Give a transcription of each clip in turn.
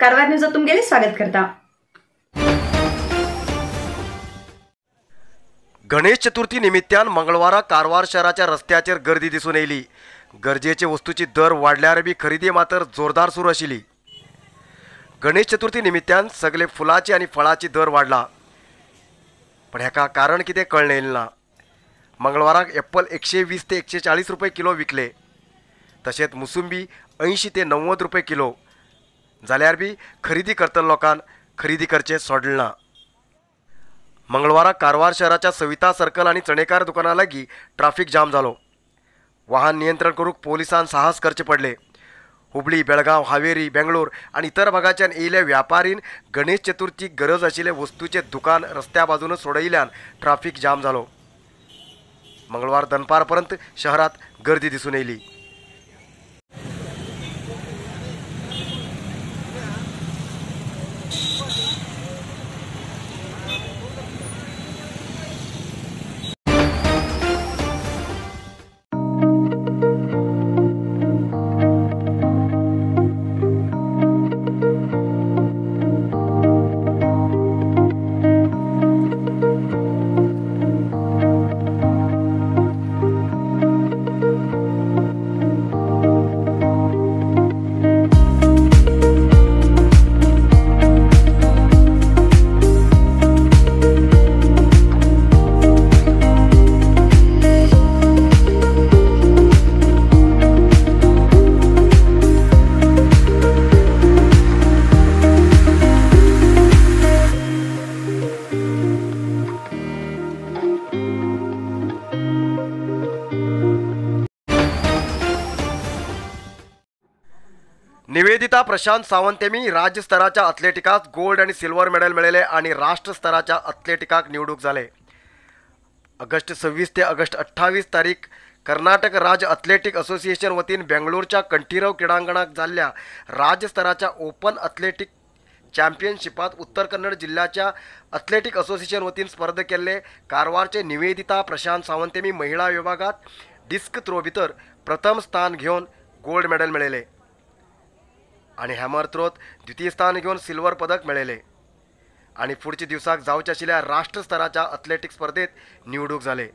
Karwar news तुमगेले स्वागत करता। गणेश चतुर्थी निमित्तान मंगळवारा कारवार शहराच्या रस्त्याचेर गर्दी दिसून येयली। गरजेचे वस्तूची दर वाढल्यार बी खरेदी मात्र जोरदार सुरू आशिल्ली। गणेश चतुर्थी निमित्तान सगळे फुलाची आणि फळाची दर वाढला, पण हेका कारण कितें कळना येयलें ना। मंगळवाराक एप्पल 120 ते 140 रुपये किलो विकले, तशेंच मुसुंबी 80 ते 90 रुपये किलो जाल्यार बी खरेदी करतले लोकांक खरेदी करचें सोडलें ना। मंगळवाराक कारवार शहराच्या सविता सर्कल आणि चणेकार दुकाना लागीं ट्राफिक जाम जालो। वाहन नियंत्रण करूंक पोलिसांक साहस करचे पडले। हुबळी, बेळगांव, हावेरी, बेंगळूर आणि इतर भागाच्यान येयले व्यापारीन गणेश चतुर्थीक गरज आशिल्ले वस्तूचे दुकान रस्त्या बाजून सोडयिल्ल्यान ट्राफिक जाम जालो। मंगळवार दनपारपर्यंत शहरात गर्दी दिसून येयली। निवेदिता प्रशांत सावंत यांनी राज्य स्तराच्या अथलेटिकात गोल्ड आणि सिल्वर मेडल मिळवले आणि राष्ट्र स्तराच्या अथलेटिकाक निवडूक झाले। ऑगस्ट 26 ते ऑगस्ट 28 तारीख कर्नाटक राज्य अथलेटिक असोसिएशन वतीन बेंगळूरच्या कंठीरव क्रीडांगणात झालेल्या राज्य स्तराच्या ओपन अथलेटिक चॅम्पियनशिपात उत्तर कन्नड जिल्ह्याच्या अथलेटिक असोसिएशन वतीन स्पर्धा केल्ले कारवारचे निवेदिता प्रशांत सावंत यांनी महिला विभागात डिस्क थ्रो भितर प्रथम स्थान घेऊन गोल्ड मेडल मिळवले आणि हॅमर थ्रोत द्वितीय स्थान घेऊन सिल्वर पदक मिळवले आणि पुढच्या दिवसाक जावचे आशिल्ल्या राष्ट्र स्तराच्या अथलेटिक स्पर्धेत निवडूक झाले।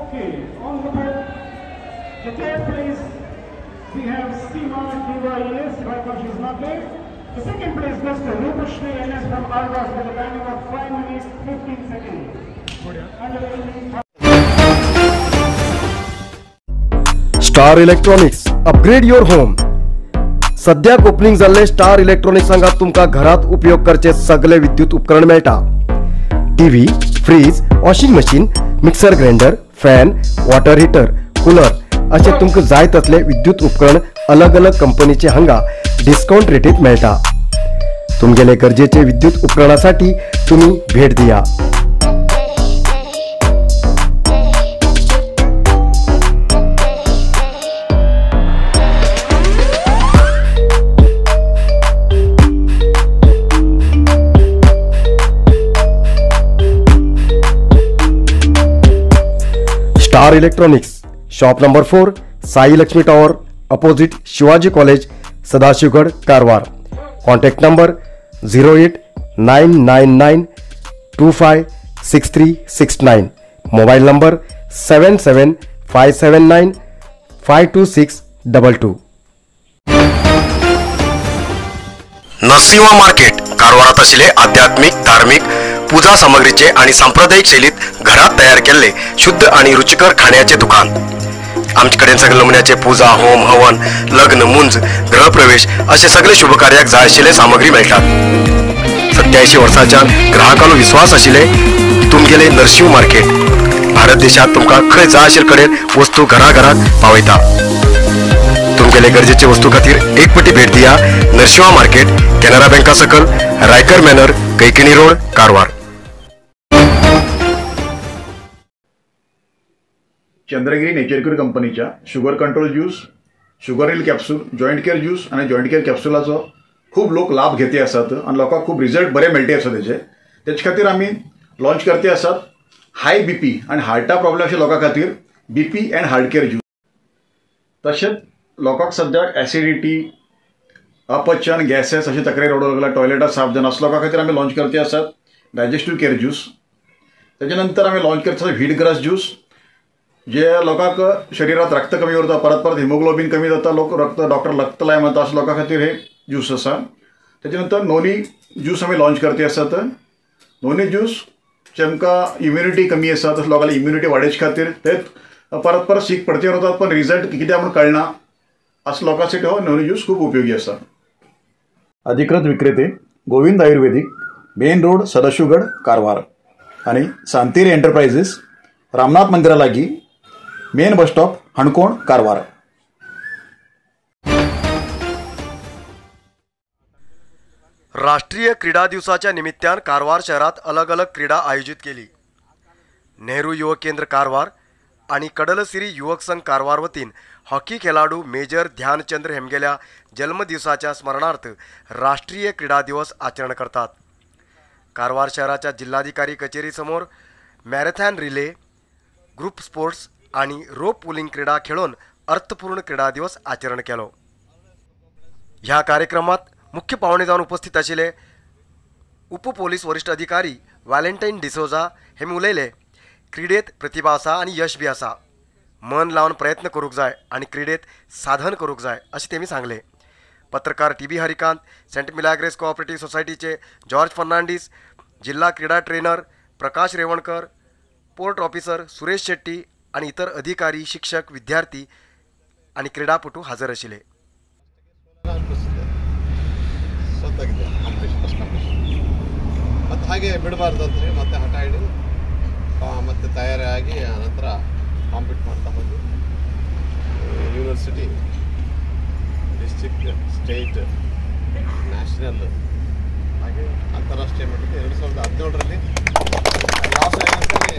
Okay, on the board, the third place we have Seema Diva Ines, right now she's not there. The second place goes to Rupashni Ines from Argos with a timing of 5 minutes 15 seconds. Star electronics upgrade your home. सद्याक opening जाल्ले star electronics हांगा तुमकां घरात उपयोग करचे सगळे विद्युत उपकरण मेळटा। TV, fridge, washing machine, mixer grinder, fan, water heater, cooler असे तुमकां जाय तसले विद्युत उपकरण अलग अलग कंपनीचे हांगा डिस्काउंट रेटीत मेळटा। तुमगेले गरजेचे विद्युत उपकरणासाठी तुम्ही भेट दिया। Star electronics, shop number 4, Sai Lakshmi tower, opposite Shivaji college, Sadashivgad, Karwar. Contact number 0899256369। Mobile number 7757952622। Narsingh market कारवारात आशिल्ले आध्यात्मिक, धार्मिक, पूजा सामग्रीचे आणि सांप्रदायिक शैलीत घरात तयार केलेले शुद्ध आणि रुचिकर खाण्याचे दुकान। आमच्याकडे सगळे नमुन्याचे पूजा, होम, हवन, लग्न, मुंज, गृहप्रवेश असे सगळे शुभ कार्याक जाय आशिल्ले सामग्री मेळटात। 87 वर्सांच्या ग्राहकांचो विश्वास आशिल्ले तुमगेले नरसिंह मार्केट भारत देशात तुमकां खंय जाय आशिल्ले कडेन वस्तू घराघरात पावयता। तुमगेले गरजेचे वस्तू खातीर एक पटी भेट दिया। नरसिंह मार्केट, कॅनरा बँका सकल, रायकर मॅनर, कैकिणी रोड, कारवार। चंद्रगिरी नेचरक्यूर कंपनीच्या sugar control juice, sugar hill capsule, joint care juice आणि जॉईंट केअर कॅप्सूलाचो खूप लोक लाभ घेते असतात आणि लोकांक खूप रिझल्ट बरे मेळटे असतात त्याच्या खातीर आम्ही लॉन्च करते असतात हाय बीपी आणि हार्टा प्रॉब्लेम अशा लोकां खातीर BP and heart care juice. तशेंच लोकांक सद्याक ॲसिडिटी, अपचन, गॅसेस अशी तक्रारी रडू लागला, टॉयलेटात साफ जाणं असल्या लोकां खातीर आम्ही लॉन्च करते असतात डायजेस्टिव्ह केअर ज्यूस. त्याच्यानंतर आम्ही लॉन्च करते असतात व्हीट ग्रास ज्यूस, जे लोकांक शरीरात रक्त कमी उरता, परत परत हिमोग्लोबिन कमी जाता, डॉक्टर रक्त लाय म्हणता अशा लोकां खातीर हे ज्यूस आसा. त्याच्यानंतर नोनी ज्यूस आम्ही लॉन्च करते असतात. नोनी ज्यूस आमकां इम्युनिटी कमी आसा तसं लोकांची इम्युनिटी वाडोवचे खातीर ते परत परत सीक पडचे वतात पण रिझल्ट कित्याक म्हणून कळना असं लोकांसाठी हो नोनी ज्यूस खूप उपयोगी आसा. अधिकृत विक्रेते गोविंद आयुर्वेदिक, मेन रोड, सदाशिवगड, कारवार आणि सांतेरी एंटरप्राइजेस, रामनाथ मंदिरा लागीं, मेन बस स्टॉप, हणकोण, कारवार. राष्ट्रीय क्रीडा दिवसाच्या निमित्तान कारवार शहरात अलग अलग क्रीडा आयोजित केली. नेहरू युवक केंद्र कारवार आणि कडलसिरी युवक संघ कारवार वतीन हॉकी खेळाडू मेजर ध्यानचंद्र हेमगेल्या जन्मदिवसाच्या स्मरणार्थ राष्ट्रीय क्रीडा दिवस आचरण करतात. कारवार शहराच्या जिल्हाधिकारी कचेरीसमोर मॅरेथॉन रिले, ग्रुप स्पोर्ट्स आणि रोप पुलिंग क्रीडा खेळून अर्थपूर्ण क्रीडा दिवस आचरण केलो. ह्या कार्यक्रमात मुख्य पाहुणे जावन उपस्थित आशिल्ले उपपोलीस वरिष्ठ अधिकारी व्हॅलेंटाईन डिसोजा हेमी उलयले, क्रीडेत प्रतिभा आसा आणि यश बी आसा, मन लावन प्रयत्न करूंक जाय आणि क्रीडेत साधन करूंक जाय अशें तेमी सांगले. पत्रकार टी बी हरिकांत, सेंट मिलाग्रेस कोऑपरेटिव्ह सोसायटीचे जॉर्ज फर्नांडीस, जिल्हा क्रीडा ट्रेनर प्रकाश रेवणकर, पोर्ट ऑफिसर सुरेश शेट्टी आणि इतर अधिकारी, शिक्षक, विद्यार्थी आणि क्रीडापटू हजर आशिल्ले. ಮತ್ತು ಹಾಗೆ ಬಿಡಬಾರ್ದು ಅಂದರೆ ಮತ್ತೆ ಹಠ ಹಿಡಿದು ಮತ್ತೆ ತಯಾರಾಗಿ ಆನಂತರ ಕಾಂಪೀಟ್ ಮಾಡ್ತಾ ಹೋಗಿ ಯೂನಿವರ್ಸಿಟಿ, ಡಿಸ್ಟ್ರಿಕ್ಟ್, ಸ್ಟೇಟ್, ನ್ಯಾಷನಲ್ ಹಾಗೆ ಅಂತಾರಾಷ್ಟ್ರೀಯ ಮಟ್ಟಕ್ಕೆ 2017ರಲ್ಲಿ ಲಾಸ್ ಏಜೆನ್ಸಲ್ಲಿ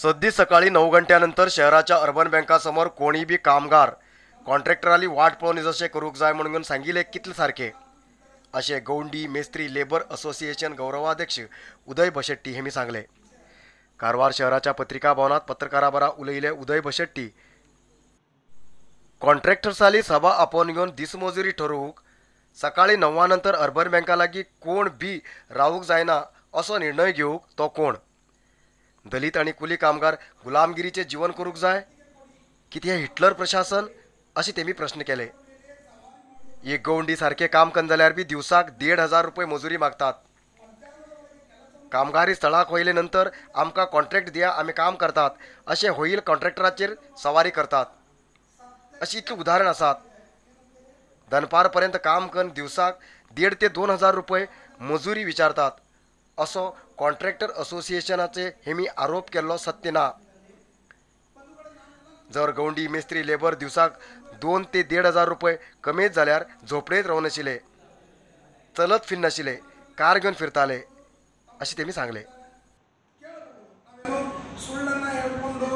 सद्दी सकाळी 9 घंट्यानंतर शहराच्या अर्बन बँकासमोर कोणी बी कामगार कॉन्ट्रॅक्टराली वाट पळोवन जशें करूंक जाय म्हणून सांगिल्लें कितले सारकें अशें गौंडी मेस्त्री लेबर असोसिएशन गौरवाध्यक्ष उदय भशेट्टी हेमी सांगले. कारवार शहराच्या पत्रिका भवनात पत्रकारां बरा उलयिल्ले उदय भशेट्टी कॉन्ट्रॅक्टर्साली सभा आपोवन घेवन दिसमजुरी ठरोवंक सकाळी 9 नंतर अर्बन बँका लागीं कोण बी रावूंक जायना असो निर्णय घेवंक तो कोण? दलित आणि कुली कामगार गुलामगिरीचे जीवन करूंक जाय किती हे हिटलर प्रशासन असे तेमी प्रश्न केले. एक गवंडी सारखे काम करून जाल्यार बी दिवसाक 1,500 रुपये मजुरी मागतात. कामगारी स्थळाक वयले नंतर आमकां कॉन्ट्रॅक्ट दिया, आमी काम करतात असे होईल कॉन्ट्रॅक्टराचेर सवारी करतात. अशी इतली उदाहरण आसात. दनपारपर्यंत काम करून दिवसाक 1,500 ते 2,000 रुपये मजुरी विचारतात असो कॉन्ट्रॅक्टर असोसिएशनाचे हेमी आरोप केल्लो सत्य ना. जर गवंडी मेस्त्री लेबर दिवसाक 2 ते 1,500 रुपये कमीच जाल्यार झोपडेत रावून आशिल्ले, चलत फिरनाशिल्ले, कार घेवन फिरताले असे तेमी सांगले. ಸುಳ್ಳನ್ನ ಹೇಳ್ಕೊಂಡು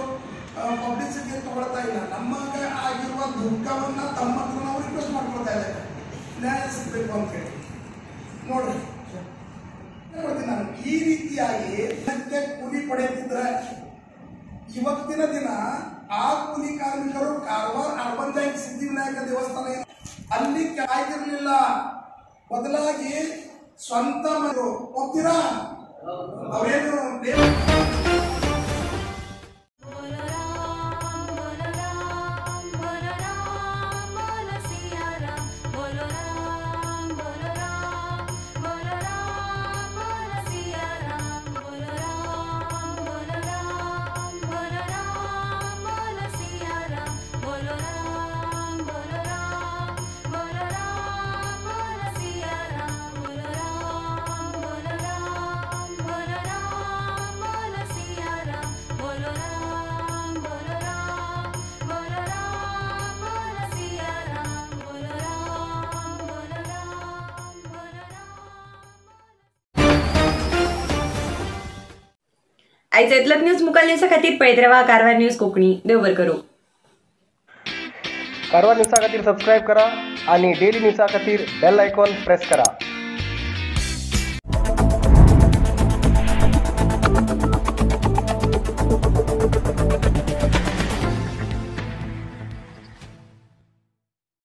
ಪಬ್ಲಿಸಿಟಿ ತಗೊಳ್ತಾ ಇಲ್ಲ. ನಮಗೆ ಆಗಿರುವ ದುಃಖವನ್ನ ತಮ್ಮ ಹತ್ರ ನಾವು ರಿಕ್ವೆಸ್ಟ್ ಮಾಡ್ಕೊಳ್ತಾ ಇದ್ದೇವೆ, ನ್ಯಾಯ ಸಿಗಬೇಕು ಅಂತ ಹೇಳಿ. ನೋಡ್ರಿ, ನಾನು ಈ ರೀತಿಯಾಗಿ ಕೂಲಿ ಪಡೆಯುತ್ತಿದ್ರೆ ಇವತ್ತಿನ ದಿನ ಆ ಕೂಲಿ ಕಾರ್ಮಿಕರು ಕಾರವಾರ ಅರ್ಬನ್ ಬ್ಯಾಂಕ್ ಸಿದ್ಧಿವಿನಾಯಕ ದೇವಸ್ಥಾನ ಅಲ್ಲಿ ಕಾಯ್ದಿರಲಿಲ್ಲ, ಬದಲಾಗಿ ಸ್ವಂತ ಮರು ಹೋಗ್ತೀರಾ ಅವೇನು आयज इतलोच न्यूज मुखाल न्यूजा खातीर पळयत रावा कारवार न्यूज कोंकणी. देव बरें करूं. कारवार न्यूजा खातीर सबस्क्राईब करा आणि डेली न्यूजा खातीर बेल आयकॉन प्रेस करा.